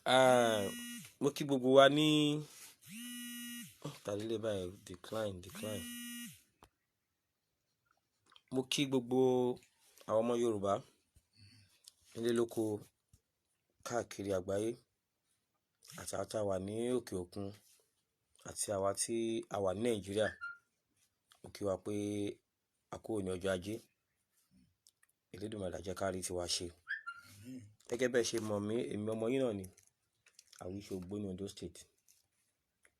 Mo kí gbogbo wa ní tàlílẹ̀ báyìí decline. Mo kí gbogbo àwọn ọmọ Yorùbá nílé lóko káàkiri àgbáyé àti àwọn tí a wà ní òkè òkun àti àwa tí a wà ní Nàìjíríà. Mo kí wa pé a kú òní ọjọ́ ajé. Elédùmarè á jẹ́ ká rí tiwa ṣe. Gẹ́gẹ́ bẹ́ẹ̀ ṣe mọ̀ mí, èmi ọmọ yín náà ni Awise Ogboni Ondo State.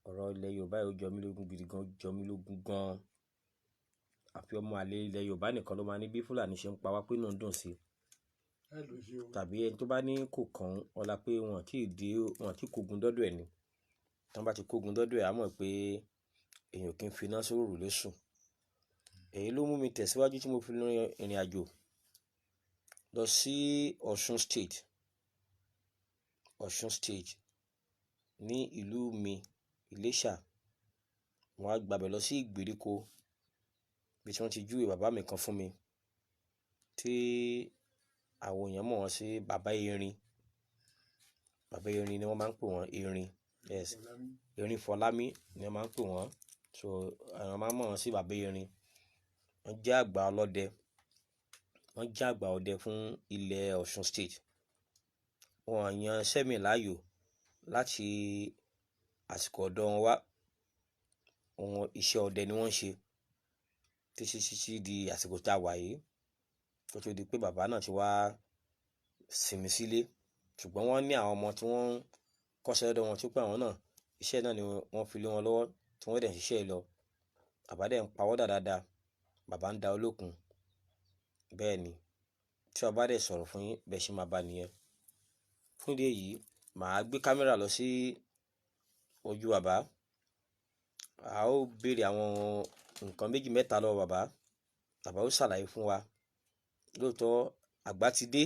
Ọ̀rọ̀ ilẹ̀ Yorùbá yìí ó jọ mí lógún gidi gan, jọ mí lógún gan. Àfi ọmọ àlè ilẹ̀ Yorùbá nìkan ló máa ní bí Fúlàní ṣe ń pa wá pé inú ń dùn sí. Tàbí ẹni tó bá ní kò kàn ọlá pé wọn tí kógun dọ́dọ̀ ẹ̀ ni. Tí wọ́n bá ti kógun dọ́dọ̀ ẹ̀ á mọ̀ pé èèyàn kì í fi iná sórí òrùlé sùn. Èyí ló mú mi tẹ̀síwájú tí mo fi lọ ìrìn àjò lọ sí Osun State ní ìlú mi Iléṣà. Wọ́n á gbàbẹ̀ lọ sí ìgbèríko bí tí wọ́n ti júwe bàbá mi kan fún mi tí àwọn èèyàn mọ̀ wọ́n sí bàbá Erin. Bàbá Erin ni wọ́n máa ń pè wọ́n, Erin, yes. Erinfolami ni wọ́n máa ń pè wọ́n. So àwọn máa ń mọ̀ wọ́n sí bàbá Erin. Wọ́n jẹ́ àgbà ọlọ́dẹ. Wọ́n jẹ́ àgbà ọdẹ fún ilẹ̀ Osun State. Wọ́n yan sẹ́mi láàyò láti àsìkò ọ̀dọ́ wọn wá. Ohun iṣẹ́ ọdẹ ni wọ́n ń ṣe títí di àsìkò tá a wà yìí. Tó tó di pé bàbá náà ti wá sinmi sílé. Ṣùgbọ́n wọ́n ní àwọn ọmọ tí wọ́n kọ́ṣẹ́ lọ́dọ̀ wọn tí pé àwọn náà iṣẹ́ náà ni wọ́n fi lé wọn lọ́wọ́ tí wọ́n dẹ̀ ń ṣiṣẹ́ lọ. Bàbá dẹ̀ ń pawọ́ dáadáa. Bàbá ń da olókun. Bẹ́ẹ̀ ni tí ọba dẹ̀ sọ̀rọ̀ fún yín bẹ́ẹ̀ ṣe máa bá nìyẹn. Fún ìdí èyí, màá gbé kámẹ́rà lọ sí ojú bàbá. A ó béèrè àwọn nǹkan méjì mẹ́ta lọ́wọ́ bàbá. Bàbá ó ṣàlàyé fún wa. Lóòótọ́ àgbà ti dé,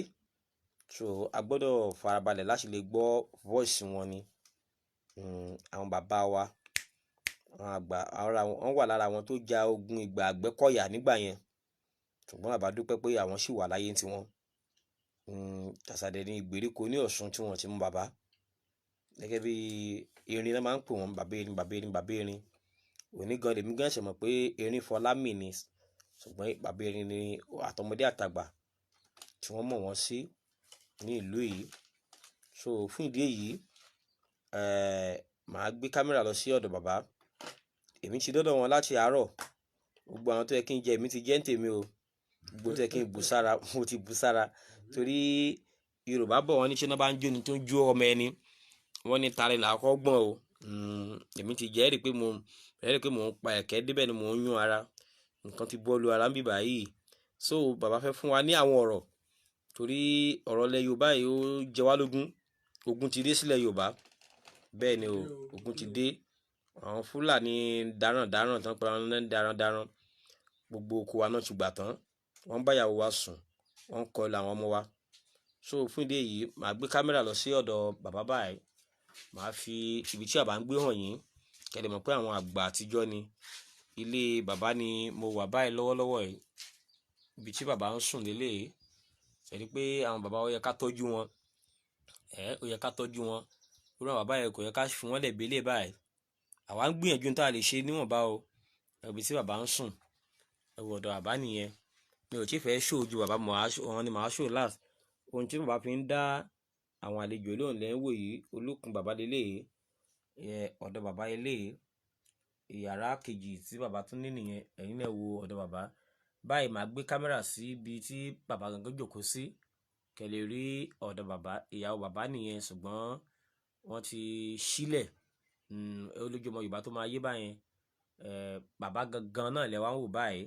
so a gbọ́dọ̀ farabalẹ̀ láti lè gbọ́ voice wọn ni. Àwọn bàbá wa, àwọn àgbà, wọ́n wà lára àwọn tó ja ogun ìgbà Agbekoya nígbà yẹn. Ṣùgbọ́n bàbá dúpẹ́ pé àwọn ṣì wà láyé tiwọn. Tàṣàdẹ̀ ní ìgbèríko ní Ọ̀ṣun tí wọ́n ti mú bàbá. Gẹ́gẹ́ bí Erin náà máa ń pè wọ́n, bàbá Erin. Òní gan lèmi gan ṣe mọ̀ pé Erinfolami ni. Ṣùgbọ́n bàbá Erin ni àtọmọdé àtàgbà tí wọ́n mọ̀ wọ́n sí ní ìlú yìí. So fún ìdí èyí, màá gbé kámẹ́rà lọ sí ọ̀dọ̀ bàbá. Èmi ti dọ́dọ̀ wọn láti àárọ̀. Gbogbo àwọn tó yẹ kí n jẹ èmi ti jẹ́ ń tèmi o. Gbogbo tó yẹ kí n bù sára mo ti bù sára. Torí Yorùbá bọ̀ wọ́n ní ṣé náà bá ń jó ni tó ń jó ọmọ ẹni. Wọ́n ní tari là kọ́ gbọ́n o. Èmi ti jẹ́ rí pé mo ń pa ẹ̀kẹ́ débẹ̀ ni mo ń yún ara. Nǹkan ti bọ́ lu ara ń bíbà yìí. So bàbá fẹ́ fún wa ní àwọn ọ̀rọ̀. Torí ọ̀rọ̀ ilẹ̀ Yorùbá yìí ó jẹ wá lógún. Ogun ti dé sílẹ̀ Yorùbá. Bẹ́ẹ̀ ni o, ogun ti dé. Àwọn Fúlàní darandaran tán pé àwọn darandaran. Gbogbo oko wa náà ti gbà tán. Wọ́n bá ìyàwó wa sùn. Wọ́n kọlu àwọn ọmọ wa. So fún ìdí èyí, màá gbé kámẹ́rà lọ sí ọ̀dọ̀ bàbá báyìí. Màá fi ibi tí bàbá ń gbé hàn yín. Kẹ́ lè mọ̀ pé àwọn àgbà àtijọ́ ni. Ilé bàbá ni mo wà báyìí lọ́wọ́lọ́wọ́ yìí. Ibi tí bàbá ń sùn lélẹ̀. Ṣé rí pé àwọn bàbá ó yẹ ká tọ́jú wọn. Ó yẹ ká tọ́jú wọn. Irú àwọn bàbá yẹn kò yẹ ká fi wọ́n lẹ̀ bélé báyìí. Àwa ń gbìyànjú tá a lè ṣe níwọ̀nba o. Ibi tí bàbá ń sùn. Ẹ wo ọ̀dọ̀ bàbá nìyẹn. Mi ò tí fẹ́ show ojú bàbá wọn ni màá show last. Ohun tí bàbá fi ń dá àwọn àlejò lóhùn lẹ́yìn wò yìí, olókun bàbá lélẹ̀ yìí. Ọ̀dọ̀ bàbá lélẹ̀ yìí. Ìyàrá kejì tí bàbá tún ní nìyẹn. Ẹ̀yin náà wo ọ̀dọ̀ bàbá. Báyìí màá gbé kámẹ́rà sí ibi tí bàbá gangan jókòó sí. Kẹ́ lè rí ọ̀dọ̀ bàbá. Ìyàwó bàbá nìyẹn ṣùgbọ́n wọ́n ti sílẹ̀. Olójú ọmọ Yorùbá tó máa yé báyẹn. Bàbá gangan náà lẹ wá ń wò báyìí.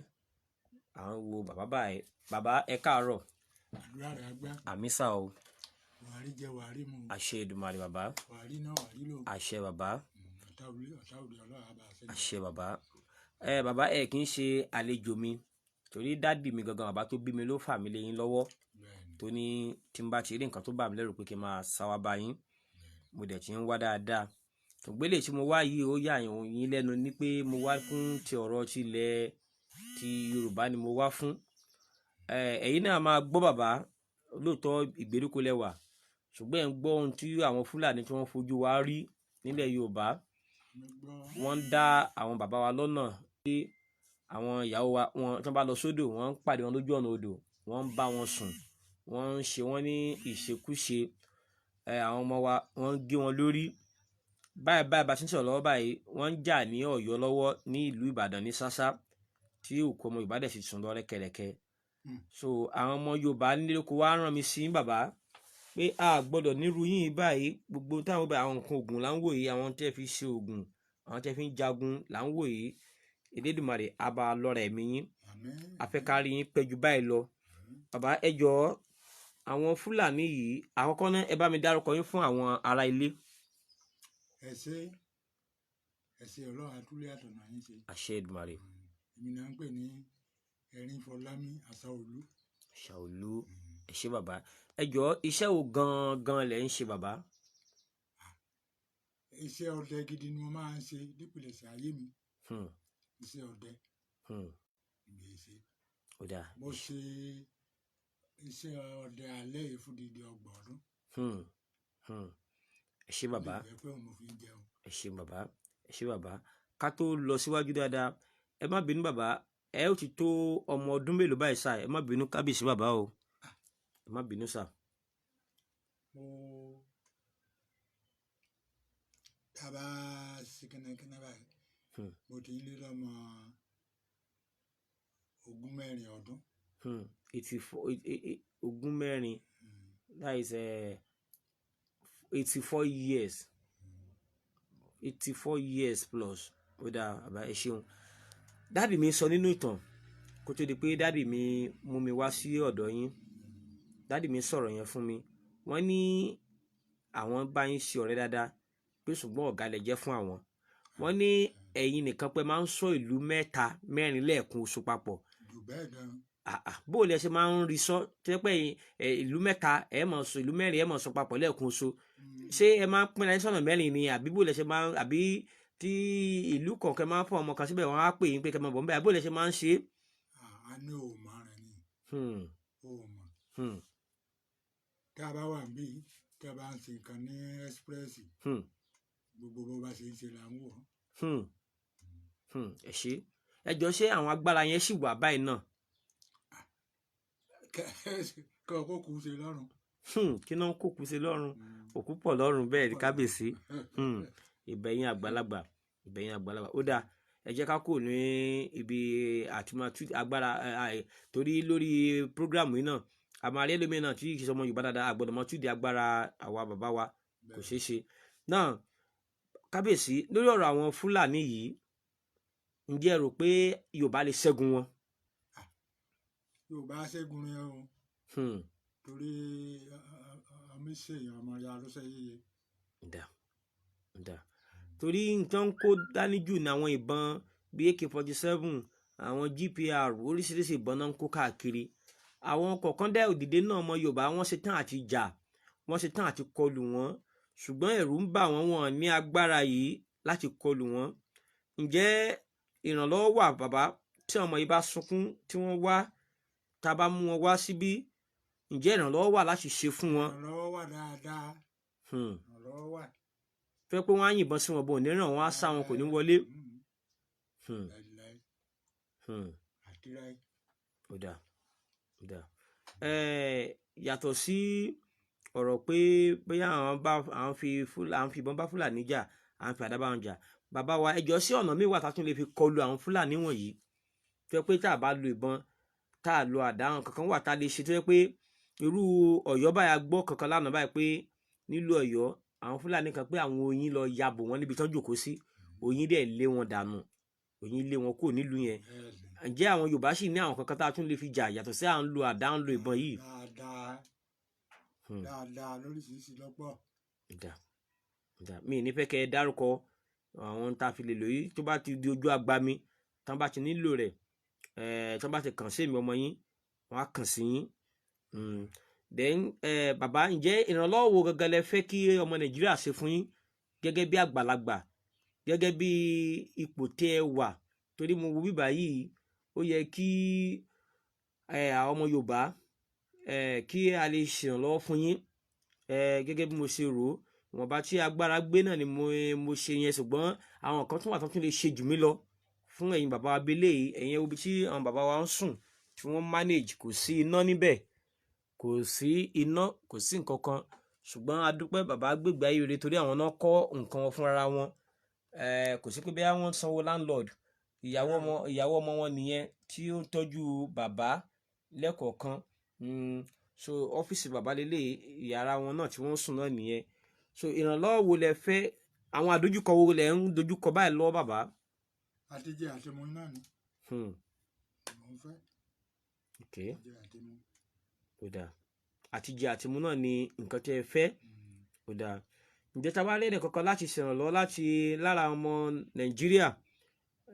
À ń wo bàbá báyìí. Bàbá ẹ káàárọ̀. Àmísà o. Wàrí jẹ wàrí mu. Àṣẹ Èdùmàrè bàbá. Wàrí náà wàrí lò. Àṣẹ bàbá. Àṣẹ bàbá. Àṣẹ. Bàbá ẹ kì í ṣe àlejò mi. Torí dádì mi gangan bàbá tó bí mi ló fà mí lé yín lọ́wọ́. Tó ní tí n bá ti rí nǹkan tó bà mí lẹ́rù pé kí n máa sáwá bá yín. Mo dẹ̀ ti ń wá dáadáa. Ṣùgbọ́n tí mo wá yìí ó yà yín lẹ́nu ní pé mo wá fún ti ọ̀rọ̀ ti ilẹ̀ ti Yorùbá ni mo wá fún. Ẹ̀yin náà máa gbọ́ bàbá lóòótọ́ ìgbèríko lẹ́wà ṣùgbọ́n ẹ̀ ń gbọ́ ohun tí àwọn Fúlàní tí wọ́n fojú wa rí nílẹ̀ Yorùbá. Wọ́n ń dá àwọn bàbá wa lọ́nà pé àwọn ìyàwó wa tí wọ́n bá lọ sódò wọ́n ń pàdé wọn lójú ọ̀nà odò, wọ́n ń bá wọn sùn, wọ́n ń ṣe wọ́n ní ìṣekúṣe. Àwọn ọmọ wa wọ́n ń gé wọn lórí. Báyìí bá ti ń sọ̀rọ̀ lọ́wọ́ báyìí wọ́n ń jà ní Ọ̀yọ́ lọ́wọ́ ní ìlú Ìbàdàn ní Ṣáṣá tí òkú ọmọ Yorùbá dẹ̀ sì sùn lọ rẹ́kẹrẹ́kẹ́. So àwọn ọmọ Yorùbá nílé kó wá rán mi sí bàbá pé a gbọ́dọ̀ nírú yín báyìí. Gbogbo táwọn bá àwọn nǹkan oògùn là ń wò yìí, àwọn tẹ́ fi ṣe oògùn, àwọn tẹ́ fi ń jagun là ń wò yìí. Elédùmarè á bá lọ́ra ẹ̀mí yín, afẹ́kárí yín pẹ́jù báyìí lọ. Bàbá ẹ jọ̀ọ́ àwọn Fúlàní yìí, àkọ́kọ́ náà ẹ bá mi dárúkọ yín fún àwọn ará ilé. Ẹ ṣé Ọlọ́run àtúlẹ̀ àtọ̀nà yín ṣe. Àṣẹ Èdùmàrè. Èmi náà ń pè ní Erinfolami Àṣàolú. Àṣàolú. Ẹ ṣé bàbá. Ẹ jọ̀ọ́ iṣẹ́ wo gangan lẹ̀ ń ṣe bàbá? Iṣẹ́ ọdẹ gidi ni mo máa ń ṣe nípìnlẹ̀ṣẹ̀ ayé mi. Iṣẹ́ ọdẹ. Ìgbésẹ̀. Ó dáa. Mo ṣe iṣẹ́ ọdẹ alẹ́ yìí fún dídí 30 ọdún. Ẹ ṣé bàbá. Ẹ ṣé bàbá. Ẹ ṣé bàbá. Ká tó lọ síwájú dáadáa, ẹ má bínú bàbá, ẹ ó ti tó ọmọ ọdún mélòó báyìí sá? Ẹ má bínú kábíyèsí bàbá o. Ẹ má bínú sá. Tábà sí kẹ́nẹ́kẹ́nẹ́ báyìí. Mo ti lé lọ́mọ 24 ọdún. 24 that is 84 years. 84 years plus. Ó dáa bàbá, ẹ ṣeun. Dáàdì mi sọ nínú ìtàn kó tó di pé dáàdì mi mú mi wá sí ọ̀dọ̀ yín. Dáàdì mi sọ̀rọ̀ yẹn fún mi. Wọ́n ní àwọn bá yín ṣe ọ̀rẹ́ dáadáa pé ṣùgbọ́n ọ̀gá lẹ jẹ́ fún àwọn. Wọ́n ní ẹ̀yin nìkan pé máa ń sọ ìlú 3, 4 lẹ́ẹ̀kan oṣù papọ̀. Jù bẹ́ẹ̀ gan. Bó lẹ ṣe máa ń rí sọ tẹ́ pé ìlú 3 ẹ máa sọ, ìlú 4 ẹ máa sọ papọ̀ lẹ́ẹ̀kan oṣù. Ṣé ẹ máa ń pín ara yín sọ́nà 4 ni àbí bó lẹ ṣe máa ń, àbí tí ìlú kọ̀ọ̀kan máa ń fún ọmọ kan síbẹ̀ wọ́n á pè yín pé kẹ́ máa bọ̀ níbẹ̀, bó lẹ ṣe máa ń ṣe? A ní òòmà rẹ̀ ni. Òòmà. Tá a bá wà níbí, tá a bá ń ṣe nǹkan ní ẹ́sípírẹ́sì, gbogbo bó bá ṣe ń ṣe là ń wò. Ẹ ṣé. Ẹ jọ̀ọ́ ṣé àwọn agbára yẹn ṣì wà báyìí náà? Kọ́ kó kù ṣe lọ́rùn. Kí náà kó kù ṣe lọ́rùn? Òkú pọ̀ lọ́rùn bẹ́ẹ̀ ni kábíyèsí. Ìbẹ̀yìn àgbàlagbà. Ó dáa. Ẹ jẹ́ ká kò ní ibi àtìmọ́tú agbára torí lórí prógrámù yìí náà a máa rí ẹlòmíràn náà tí kì í ṣe ọmọ Yorùbá dáadáa, àgbọ̀dọ̀ mọ́ túdì agbára àwa bàbá wa, kò ṣeé ṣe. Náà kábíyèsí lórí ọ̀rọ̀ àwọn Fúlàní yìí, ǹjẹ́ ẹ rò pé Yorùbá lè ṣẹ́gun wọn? Yorùbá ṣẹ́gun rẹ̀ o. Torí àmì ṣèyàn ọmọ ya ló ṣe yíyẹ. Torí nǹkan kó dání jù ní àwọn ìbọn bíi AK-47, àwọn GPR, oríṣiríṣi ìbọn náà ń kó káàkiri. Àwọn kọ̀ọ̀kan dá òdìdé náà ọmọ Yorùbá wọ́n ṣe tán àti jà, wọ́n ṣe tán àti kọlù wọn, ṣùgbọ́n ẹ̀rù ń bà wọ́n, wọn ní agbára yìí láti kọlù wọn. Ǹjẹ́ ìrànlọ́wọ́ wà bàbá tí ọmọ yìí bá sunkún tí wọ́n wá, tá a bá mú wọn wá síbí, ǹjẹ́ ìrànlọ́wọ́ wà láti ṣe fún wọn? Ìrànlọ́wọ́ wà dáadáa. Ìrànlọ́wọ́ wà. Fẹ́ pé wọ́n á yìnbọn sí wọn bò ní ràn wọ́n á sá wọn kò ní wọlé. Ó dáa. Yàtọ̀ sí ọ̀rọ̀ pé bóyá àwọn fi ìbọn bá Fúlàní jà, àwọn fi àdá bá wọn jà, bàbá wa ẹ jọ̀ọ́ sí ọ̀nà míì wà tá a tún lè fi kọlù àwọn Fúlàní wọ̀nyí tó yẹ pé tá a bá lo ìbọn, tá a lo àdá, àwọn kankan wà tá a lè ṣe tó yẹ pé irú Ọ̀yọ́ báyà gbọ́ kankan lánàá báyìí pé nílùú Ọ̀yọ́ àwọn Fúlàní kan pé àwọn oyin lọ yabò wọn níbi tán jòkó sí, oyin dẹ̀ lé wọn dànù, oyin lé wọn kúrò nílùú yẹn. Ǹjẹ́ àwọn Yorùbá sì ní àwọn kankan tá a tún lè fi jà yàtọ̀ sí à ń lo àdá, ń lo ìbọn yìí? Dáadáa lóríṣiríṣi lọ́pọ̀. Mi ní fẹ́ kẹ́ ẹ dárúkọ àwọn tá a fi lè lò yìí, tó bá ti di ojú agbami tán bá ti nílò rẹ̀, tán bá ti kàn sí èmi ọmọ yín wọ́n á kàn sí yín. Then bàbá ǹjẹ́ ìrànlọ́wọ́ wo gangan lẹ fẹ́ kí ọmọ Nàìjíríà ṣe fún yín gẹ́gẹ́ bí àgbàlagbà, gẹ́gẹ́ bí ipò tẹ́ ẹ wà? Torí mo wo bíbá yìí, ó yẹ kí àwọn ọmọ Yorùbá kí a lè ṣèrànlọ́wọ́ fún yín gẹ́gẹ́ bí mo ṣe rò ó, ìwọ̀nba tí agbára gbé náà ni mo ṣe yẹn, ṣùgbọ́n àwọn kan tún wà tó tún lè ṣe jù mí lọ fún ẹ̀yin bàbá wa belé yìí. ẹ̀yin obi tí àwọn bàbá wa ń sùn tí wọ́n manage, kò sí iná níbẹ̀, kò sí iná, kò sí nǹkan kan, ṣùgbọ́n a dúpẹ́ bàbá gbégbé ayé rere torí àwọn náà kọ́ nǹkan wọn fúnra wọn. Kò sí pé bí wọ́n sanwó landlord. ìyàwó ọmọ wọn nìyẹn tí ó ń tọ́jú bàbá lẹ́kọ̀ọ̀kan. So ọ́fíìsì bàbá lélẹ̀, yàrá wọn náà tí wọ́n sùn náà nìyẹn. So ìrànlọ́wọ́ wo lẹ fẹ́, àwọn àdójúkọ wo lẹ ń dojúkọ báyìí lọ́wọ́ bàbá? àtijẹ àtẹmọ náà ni mo fẹ́. Ó dáa, àtijẹ àtẹmọ náà ni nǹkan tẹ́ ẹ fẹ́. Ó dáa. Ǹjẹ́ ta bá lẹ́nu kankan láti ṣèrànlọ́wọ́ lára ọmọ Nàìjíríà,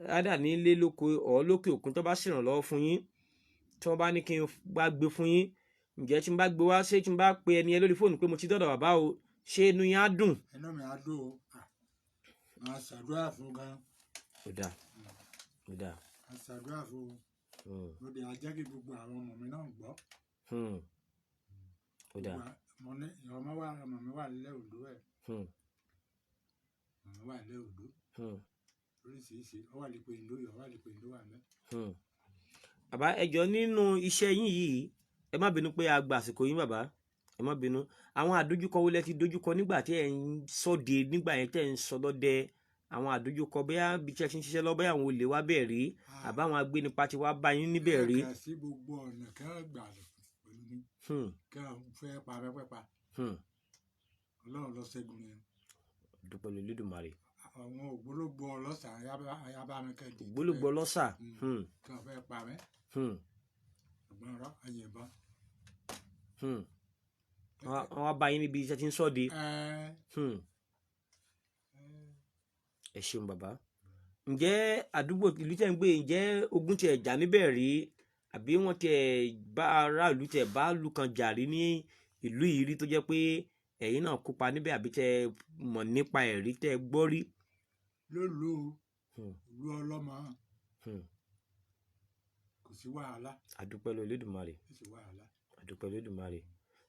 rádà nílé lóko ọ̀ lókè òkun, tó bá ṣèrànlọ́wọ́ fún yín, tí wọ́n bá ní kí n bá gbé fún yín, ǹjẹ́ tí n bá gbé wá, ṣé tí n bá pe ẹni ẹ lórí fóònù pé mo ti dọ́dọ̀ bàbá o, ṣé inú yín á dùn? Inú mi á dùn o, máa ṣàdúrà fún gan. Ó dáa, ó dáa. Máa ṣàdúrà fún o, lóde ajẹ́ kí gbogbo àwọn ọmọ mi náà gbọ́. Ó dáa. Mo ní ọmọ mi wà nílẹ̀ Ondo ẹ̀. Ọmọ wà nílẹ̀ Ondo. Oríṣiríṣi, ó wà lípò Indo, ó wà lípò Indo wà mẹ́. Bàbá ẹ jọ̀ọ́, nínú iṣẹ́ yín yìí, ẹ má bínú pé a gba àsìkò yín bàbá, ẹ má bínú. Àwọn àdójúkọ wo lẹ ti dojúkọ nígbà tí ẹ ń ṣọdẹ, nígbà yẹn tẹ́ ẹ ń ṣọlọ́dẹ? Àwọn àdójúkọ bóyá bí tí ẹ ti ń ṣiṣẹ́ lọ, bóyá àwọn olè wá bẹ̀ rí, àbáwọn agbénipa ti wá bá yín níbẹ̀ rí? Kà sí gbogbo ọ̀nà kí wọ́n gbà pẹ̀lú mi, kí wọ́n fẹ́ pa pẹ́pẹ́pa. Ọlọ́run ló ṣẹ́gun yẹn. Dúpẹ́ lódùmarè. Àwọn ògbólógbò ọlọ́ṣà ayábámẹ́kẹ́dì. Ògbólógbò ọlọ́ṣà. Kí wọ́n fẹ́ pa mẹ́. Ọgbọ́n ọ̀rọ̀ ayẹ̀bọn. Wọ́n wá bá yín níbi iṣẹ́ tí ń ṣọ́de. Ẹ ṣeun bàbá. Ǹjẹ́ àdúgbò ìlú tẹ́ ń gbé, ǹjẹ́ ogun tiẹ̀ jà níbẹ̀ rí, àbí wọ́n tiẹ̀ bá aráàlú tiẹ̀ bá lù kan jà rí ní ìlú yìí rí tó jẹ́ pé ẹ̀yin náà kópa níbẹ̀, àbí tẹ́ mọ̀ nípa ẹ̀ rí, tẹ́ gbọ́ rí? Lólu ìlú ọlọ́mọ kò sí wàhálà. Àdúpẹ́ lódùmarè. Kò sí wàhálà. Àdúpẹ́ lódùmarè.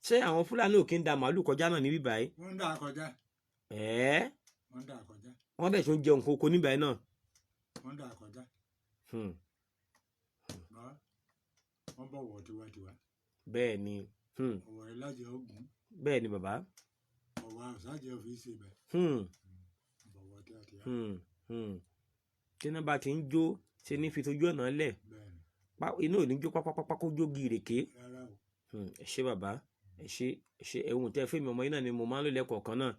Ṣé àwọn Fúlàní ò kí ń da màálù kọjá náà níbí báyìí? Wọ́n ń dà kọjá. Wọ́n ń dà kọjá. Wọ́n dẹ̀ tún jẹun kókó níbẹ̀ náà. Wọ́n ń dà kọjá. Wọ́n bọ̀wọ̀ tiwantiwa. Bẹ́ẹ̀ ni. Ọ̀wọ̀ ìlàjẹ̀ ogun. Bẹ́ẹ̀ ni bàbá. Ọ̀wọ̀ àṣàjẹ́ òfìsì bẹ̀. Bọ̀wọ̀ tiwantiwa. Tí iná bá ti ń jó, ṣe ní fi tójú ọ̀nà lẹ̀. Inú ò ní jó pápápápá kó jó gírèké. Rárá o. Ẹ ṣé bàbá, ẹ ṣé ẹ̀hún tẹ́ fẹ́ mi ọmọ yín náà ni mo máa ń lò lẹ́kọ̀ọ̀kan náà,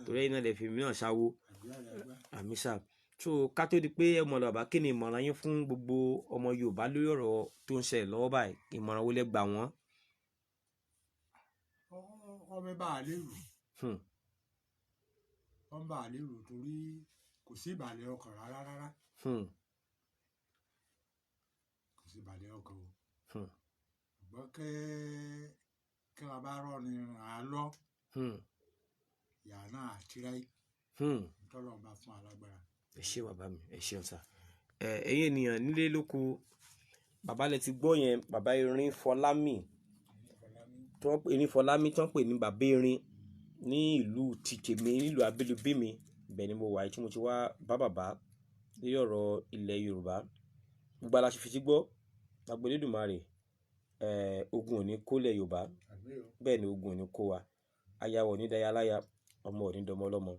torí ẹ̀yin náà lè fi mí náà ṣáwó. Àmì sà. So ká tó di pé ẹ mọ̀ lọ bàbá, kí ni ìmọ̀ràn yín fún gbogbo ọmọ Yorùbá lórí ọ̀rọ̀ tó ń ṣẹlẹ̀ lọ́wọ́ báyìí? Ìmọ̀ràn wo lẹ gbà wọ́n? Ọmọ bá a lérò. Ọmọ bá a lérò torí kò sí ìbàlẹ̀ ọkàn rárá. Kò sí ìbàlẹ̀ ọkàn o. Ṣùgbọ́n kí wọ́n bá rọ́ ni àlọ́. Ìyá náà àtìráì. Tọ́lọ́ bá fún alágbára. Ẹ ṣé bàbá mi, ẹ ṣeun sà. Ẹ̀yin ènìyàn nílé lóko, bàbá lẹ ti gbọ́ yẹn, bàbá Erinfolami tí wọ́n pè ní bàbá Erin ní ìlú tìtèmi, nílùú abínibí mi. Ibẹ̀ ni mo wà tí mo ti wá bá bàbá lórí ọ̀rọ̀ ilẹ̀ Yorùbá. Gbogbo aláṣẹ fi ti gbọ́, lágbó Elédùmarè, ogun ò ní kó lẹ̀ Yorùbá, bẹ́ẹ̀ ni ogun ò ní kó wa. Aya wọ̀ ní daya láya, ọmọ ò ní dọmọ ọlọ́mọ.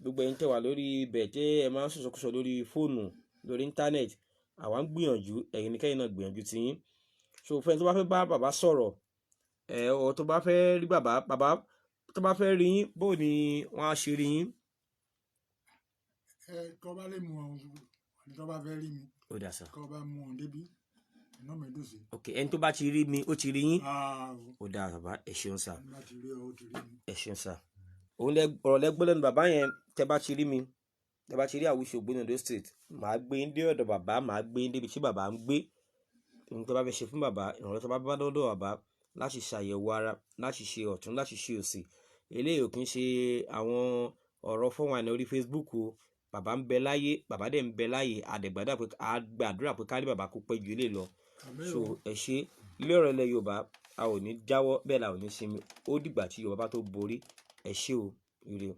Gbogbo ẹ̀yin tẹ́ wà lórí ibẹ̀ tí ẹ máa ń sọ̀sọ̀kúsọ lórí fóònù, lórí íńtánẹ́ẹ̀tì, àwa ń gbìyànjú, ẹ̀yin ní kẹ́yìn náà gbìyànjú tiyín. So fẹ́ni tó bá fẹ́ bá bàbá sọ̀rọ̀, ọ̀ tó bá fẹ́ rí bàbá tó bá fẹ́ rí yín, bó ni wọ́n á ṣe rí yín? Tó bá lè mú ọ̀hún, tó bá fẹ́ rí mi. Ó dà sà. Tó bá mú ọ̀hún débi, iná mi dùn sí. Ok, ẹni tó bá ti rí mi, ó ti rí yín? Ó dà bàbá, ẹ ṣeun sà. Ẹni bá ti rí ọ, ó ti rí mi. Ẹ ṣeun sà. Ọ̀rọ̀ lẹ́gbọ́n lẹ́nu bàbá yẹn, tẹ́ bá ti rí mi, tẹ́ bá ti rí Awise Ogboni Ondo State, màá gbé yín dé ọ̀dọ̀ bàbá, màá gbé yín débi tí bàbá ń gbé. Ohun tó bá fẹ́ ṣe fún bàbá, ìrànlọ́wọ́ tó bá bá lọ́dọ̀ bàbá láti ṣàyẹ̀wò ara, láti ṣe ọ̀tún, láti ṣe òsì. Eléyìí ò kí ń ṣe àwọn ọ̀rọ̀ fọ́nwá ní orí Facebook o. Bàbá ń bẹ láyé, bàbá dẹ̀ ń bẹ láyé, àgbàdúrà pé ká rí bàbá kó pẹ́ ju eléyìí lọ. So ẹ ṣé, ilé ọ̀rọ̀ ilẹ̀ Yorùbá, a ò ní jáwọ́, bẹ́ẹ̀ la ò ní sinmi. Ó dìgbà tí Yorùbá bá tó borí. Ẹ ṣé o, ire o.